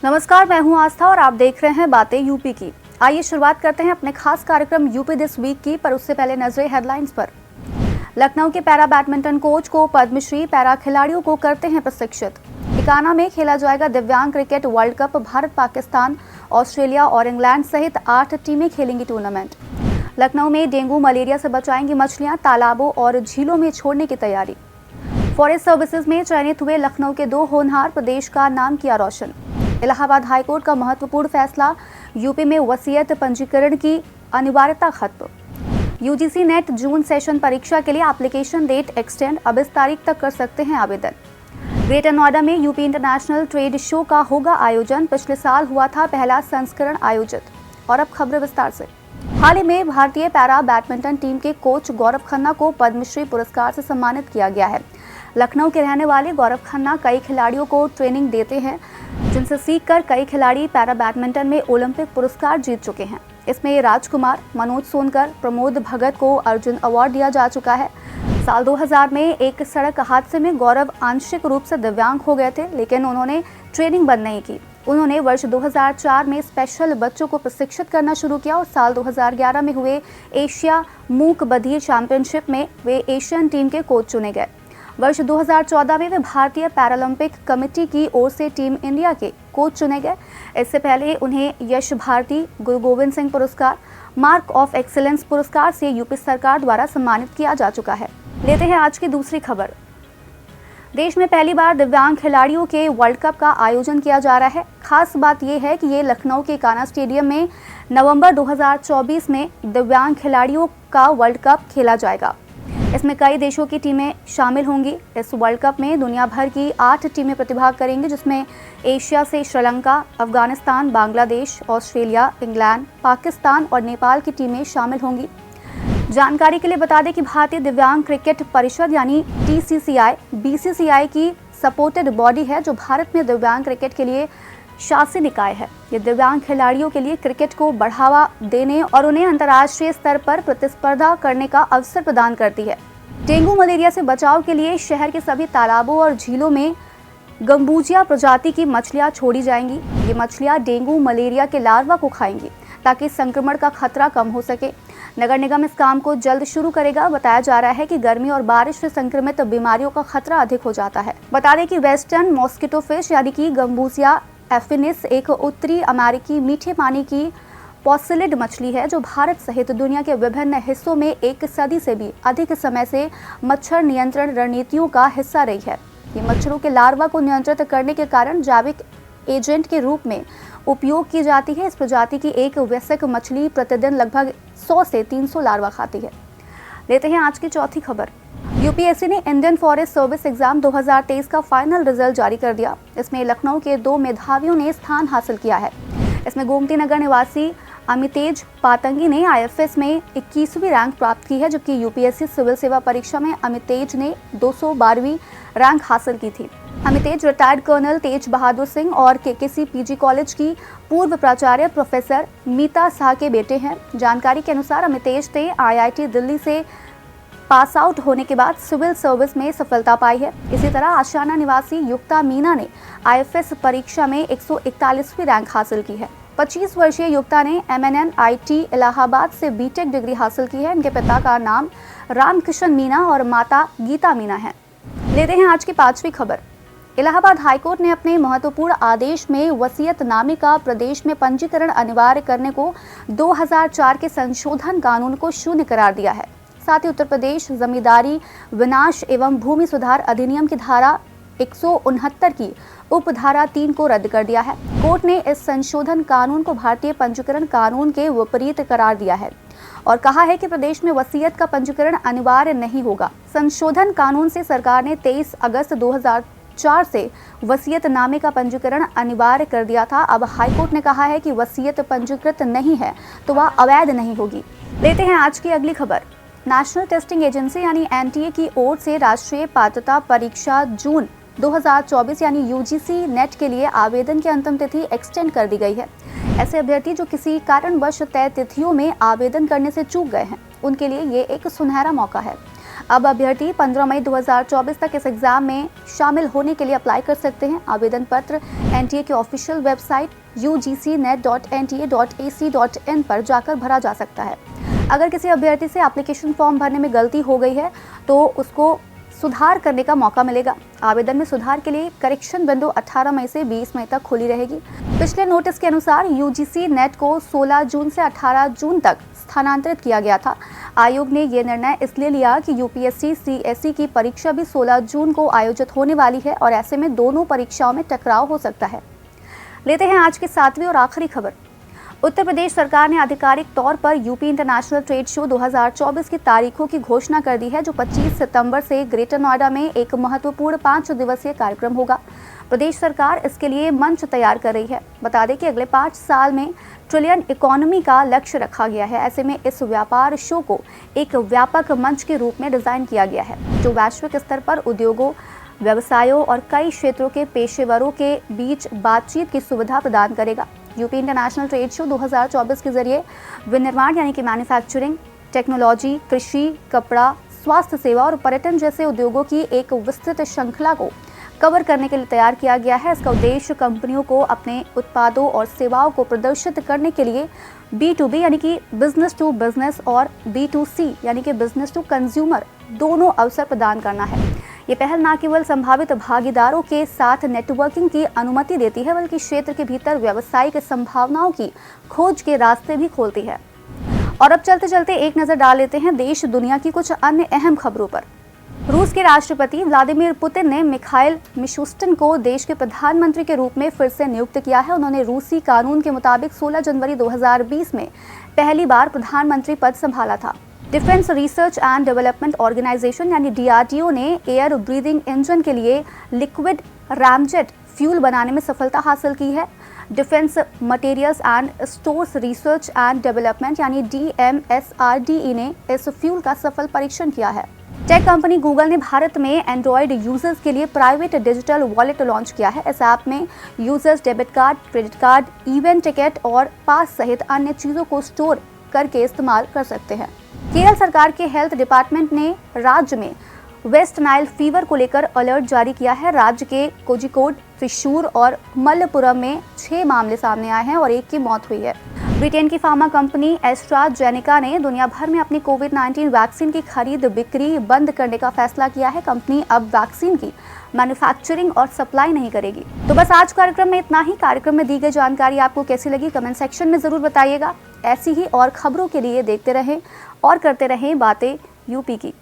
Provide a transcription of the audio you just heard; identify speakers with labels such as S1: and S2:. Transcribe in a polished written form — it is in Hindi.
S1: नमस्कार, मैं हूं आस्था और आप देख रहे हैं बातें यूपी की। आइए शुरुआत करते हैं अपने खास कार्यक्रम यूपी दिस वीक की, पर उससे पहले नजरें हेडलाइंस पर। लखनऊ के पैरा बैडमिंटन कोच को पद्मश्री, पैरा खिलाड़ियों को करते हैं प्रशिक्षित। टिकाना में खेला जाएगा दिव्यांग cricket world cup. Bharat, Pakistan, Australia और इंग्लैंड सहित 8 टीमें खेलेंगी टूर्नामेंट। लखनऊ में डेंगू मलेरिया से बचाएंगी मछलियां, तालाबों और झीलों में छोड़ने की तैयारी। फॉरेस्ट सर्विसेज में चयनित हुए लखनऊ के 2 होनहार, प्रदेश का नाम किया रोशन। इलाहाबाद हाईकोर्ट का महत्वपूर्ण फैसला, यूपी में वसीयत पंजीकरण की अनिवार्यता खत्म। यूजीसी नेट जून सेशन परीक्षा के लिए एप्लीकेशन डेट एक्सटेंड, अब इस तारीख तक कर सकते हैं आवेदन। ग्रेटर नोएडा में यूपी इंटरनेशनल ट्रेड शो का होगा आयोजन। पिछले साल हुआ था पहला संस्करण आयोजित। और अब खबरें विस्तार से। हाल ही में भारतीय पैरा बैडमिंटन टीम के कोच गौरव खन्ना को पद्मश्री पुरस्कार से सम्मानित किया गया है। लखनऊ के रहने वाले गौरव खन्ना कई खिलाड़ियों को ट्रेनिंग देते हैं, जिनसे सीखकर कई खिलाड़ी पैरा बैडमिंटन में ओलंपिक पुरस्कार जीत चुके हैं। इसमें राजकुमार, मनोज सोनकर, प्रमोद भगत को अर्जुन अवार्ड दिया जा चुका है। साल 2000 में एक सड़क हादसे में गौरव आंशिक रूप से दिव्यांग हो गए थे, लेकिन उन्होंने ट्रेनिंग बंद नहीं की। उन्होंने वर्ष 2004 में स्पेशल बच्चों को प्रशिक्षित करना शुरू किया और साल 2011 में हुए एशिया मूक बधिर चैंपियनशिप में वे एशियन टीम के कोच चुने गए। वर्ष 2014 में वे भारतीय पैरालंपिक कमेटी की ओर से टीम इंडिया के कोच चुने गए। इससे पहले उन्हें यश भारती, गुरु गोविंद सिंह पुरस्कार, मार्क ऑफ एक्सीलेंस पुरस्कार से यूपी सरकार द्वारा सम्मानित किया जा चुका है। लेते हैं आज की दूसरी खबर। देश में पहली बार दिव्यांग खिलाड़ियों के वर्ल्ड कप का आयोजन किया जा रहा है। खास बात यह है कि ये लखनऊ के कान्हा स्टेडियम में नवंबर 2024 में दिव्यांग खिलाड़ियों का वर्ल्ड कप खेला जाएगा। इसमें कई देशों की टीमें शामिल होंगी। इस वर्ल्ड कप में दुनिया भर की 8 टीमें प्रतिभाग करेंगी, जिसमें एशिया से श्रीलंका, अफगानिस्तान, बांग्लादेश, ऑस्ट्रेलिया, इंग्लैंड, पाकिस्तान और नेपाल की टीमें शामिल होंगी। जानकारी के लिए बता दें कि भारतीय दिव्यांग क्रिकेट परिषद यानी TCCI BCCI की सपोर्टेड बॉडी है, जो भारत में दिव्यांग क्रिकेट के लिए शासी निकाय है। ये दिव्यांग खिलाड़ियों के लिए क्रिकेट को बढ़ावा देने और उन्हें अंतर्राष्ट्रीय स्तर पर प्रतिस्पर्धा करने का अवसर प्रदान करती है। डेंगू मलेरिया से बचाव के लिए शहर के सभी तालाबों और झीलों में गंबूजिया प्रजाति की मछलियां छोड़ी जाएंगी। ये मछलियां डेंगू मलेरिया के लार्वा को खाएंगी, ताकि संक्रमण का खतरा कम हो सके। नगर निगम इस काम को जल्द शुरू करेगा। बताया जा रहा है कि गर्मी और बारिश से संक्रमित बीमारियों का खतरा अधिक हो जाता है। बता दें कि वेस्टर्न मॉस्किटो फिश यानी कि गंबूजिया एफिनिस एक उत्तरी अमेरिकी मीठे पानी की पॉसिलिड मछली है, जो भारत सहित दुनिया के विभिन्न हिस्सों में 1 सदी से भी अधिक समय से मच्छर नियंत्रण रणनीतियों का हिस्सा रही है। ये मच्छरों के लार्वा को नियंत्रित करने के कारण जैविक एजेंट के रूप में उपयोग की जाती है। इस प्रजाति की एक वयस्क मछली प्रतिदिन लगभग 100 से 300 लार्वा खाती है। लेते हैं आज की चौथी खबर। यूपीएससी ने इंडियन फॉरेस्ट सर्विस एग्जाम 2023 का फाइनल रिजल्ट जारी कर दिया। इसमें लखनऊ के 2 मेधावियों ने स्थान हासिल किया है। इसमें गोमती नगर निवासी अमितेज पातंगी ने IFS में 21वीं रैंक प्राप्त की है, जबकि यूपीएससी सिविल सेवा परीक्षा में अमितेज ने 212वीं रैंक हासिल की थी। अमितेज रिटायर्ड कर्नल तेज बहादुर सिंह और KKC PG कॉलेज की पूर्व प्राचार्य प्रोफेसर मीता शाह के बेटे हैं। जानकारी के अनुसार अमितेज ने IIT दिल्ली से पास आउट होने के बाद सिविल सर्विस में सफलता पाई है। इसी तरह आशाना निवासी युक्ता मीना ने IFS परीक्षा में 141वीं रैंक हासिल की है। 25 वर्षीय युक्ता ने MNN-IT इलाहाबाद से BTech डिग्री हासिल की है। इनके पिता का नाम रामकिशन मीना और माता गीता मीना है। लेते हैं आज की 5वीं खबर। इलाहाबाद हाईकोर्ट ने अपने महत्वपूर्ण आदेश में वसीयतनामे का प्रदेश में पंजीकरण अनिवार्य करने को 2004 के संशोधन कानून को शून्य करार दिया है। साथ ही उत्तर प्रदेश जमींदारी विनाश एवं भूमि सुधार अधिनियम की धारा 169 की उपधारा 3 को रद्द कर दिया है। कोर्ट ने इस संशोधन कानून को भारतीय पंजीकरण कानून के विपरीत करार दिया है और कहा है कि प्रदेश में वसीयत का पंजीकरण अनिवार्य नहीं होगा। संशोधन कानून से सरकार ने 23 अगस्त 2004 से वसीयतनामे का पंजीकरण अनिवार्य कर दिया था। अब हाईकोर्ट ने कहा है कि वसीयत पंजीकृत नहीं है तो वह अवैध नहीं होगी। लेते हैं आज की अगली खबर। नेशनल टेस्टिंग एजेंसी यानी NTA की ओर से राष्ट्रीय पात्रता परीक्षा जून 2024 यानी UGC नेट के लिए आवेदन की अंतिम तिथि एक्सटेंड कर दी गई है। ऐसे अभ्यर्थी जो किसी कारणवश तय तिथियों में आवेदन करने से चूक गए हैं, उनके लिए ये एक सुनहरा मौका है। अब अभ्यर्थी 15 मई 2024 तक इस एग्जाम में शामिल होने के लिए अप्लाई कर सकते हैं। आवेदन पत्र एनटीए की ऑफिशियल वेबसाइट ugcnet.nta.ac.in पर जाकर भरा जा सकता है। अगर किसी अभ्यर्थी से एप्लीकेशन फॉर्म भरने में गलती हो गई है तो उसको सुधार करने का मौका मिलेगा। आवेदन में सुधार के लिए करेक्शन विंडो 18 मई से 20 मई तक खुली रहेगी। पिछले नोटिस के अनुसार यूजीसी नेट को 16 जून से 18 जून तक स्थानांतरित किया गया था। आयोग ने ये निर्णय इसलिए लिया कि यूपीएससी सीएसई की परीक्षा भी 16 जून को आयोजित होने वाली है और ऐसे में दोनों परीक्षाओं में टकराव हो सकता है। लेते हैं आज की 7वीं और आखिरी खबर। उत्तर प्रदेश सरकार ने आधिकारिक तौर पर यूपी इंटरनेशनल ट्रेड शो 2024 की तारीखों की घोषणा कर दी है, जो 25 सितंबर से ग्रेटर नोएडा में एक महत्वपूर्ण 5 दिवसीय कार्यक्रम होगा। प्रदेश सरकार इसके लिए मंच तैयार कर रही है। बता दें कि अगले 5 साल में ट्रिलियन इकोनॉमी का लक्ष्य रखा गया है। ऐसे में इस व्यापार शो को एक व्यापक मंच के रूप में डिजाइन किया गया है, जो वैश्विक स्तर पर उद्योगों, व्यवसायों और कई क्षेत्रों के पेशेवरों के बीच बातचीत की सुविधा प्रदान करेगा। यूपी इंटरनेशनल ट्रेड शो 2024 के जरिए विनिर्माण यानी कि मैन्युफैक्चरिंग, टेक्नोलॉजी, कृषि, कपड़ा, स्वास्थ्य सेवा और पर्यटन जैसे उद्योगों की एक विस्तृत श्रृंखला को कवर करने के लिए तैयार किया गया है। इसका उद्देश्य कंपनियों को अपने उत्पादों और सेवाओं को प्रदर्शित करने के लिए B2B यानी कि बिजनेस टू बिजनेस और B2C यानी कि बिजनेस टू कंज्यूमर दोनों अवसर प्रदान करना है। ये पहल न केवल संभावित भागीदारों के साथ नेटवर्किंग की अनुमति देती है, बल्कि क्षेत्र के भीतर व्यावसायिक संभावनाओं की खोज के रास्ते भी खोलती है। और अब चलते चलते एक नजर डाल लेते हैं देश दुनिया की कुछ अन्य अहम खबरों पर। रूस के राष्ट्रपति व्लादिमीर पुतिन ने मिखाइल मिशुस्टिन को देश के प्रधानमंत्री के रूप में फिर से नियुक्त किया है। उन्होंने रूसी कानून के मुताबिक 16 जनवरी 2020 में पहली बार प्रधानमंत्री पद संभाला था। Defence research and development organisation यानी DRDO ने एयर ब्रीदिंग इंजन के लिए लिक्विड रैमजेट फ्यूल बनाने में सफलता हासिल की है। Defence materials and stores research and development यानी DMSRDE ने इस फ्यूल का सफल परीक्षण किया है। टेक कंपनी गूगल ने भारत में एंड्रॉयड यूजर्स के लिए प्राइवेट डिजिटल वॉलेट लॉन्च किया है। इस ऐप में users debit card, credit card, event ticket और पास सहित अन्य चीजों को स्टोर करके इस्तेमाल कर सकते हैं। केरल सरकार के हेल्थ डिपार्टमेंट ने राज्य में वेस्ट नाइल फीवर को लेकर अलर्ट जारी किया है। राज्य के कोझिकोड, त्रिशूर और मल्लपुरम में 6 मामले सामने आए हैं और 1 की मौत हुई है। ब्रिटेन की फार्मा कंपनी एस्ट्राजेनेका ने दुनिया भर में अपनी कोविड-19 वैक्सीन की खरीद बिक्री बंद करने का फैसला किया है। कंपनी अब वैक्सीन की मैन्युफैक्चरिंग और सप्लाई नहीं करेगी। तो बस आज कार्यक्रम में इतना ही। कार्यक्रम में दी गई जानकारी आपको कैसी लगी कमेंट सेक्शन में जरूर बताइएगा। ऐसी ही और खबरों के लिए देखते रहें और करते रहें बातें यूपी की।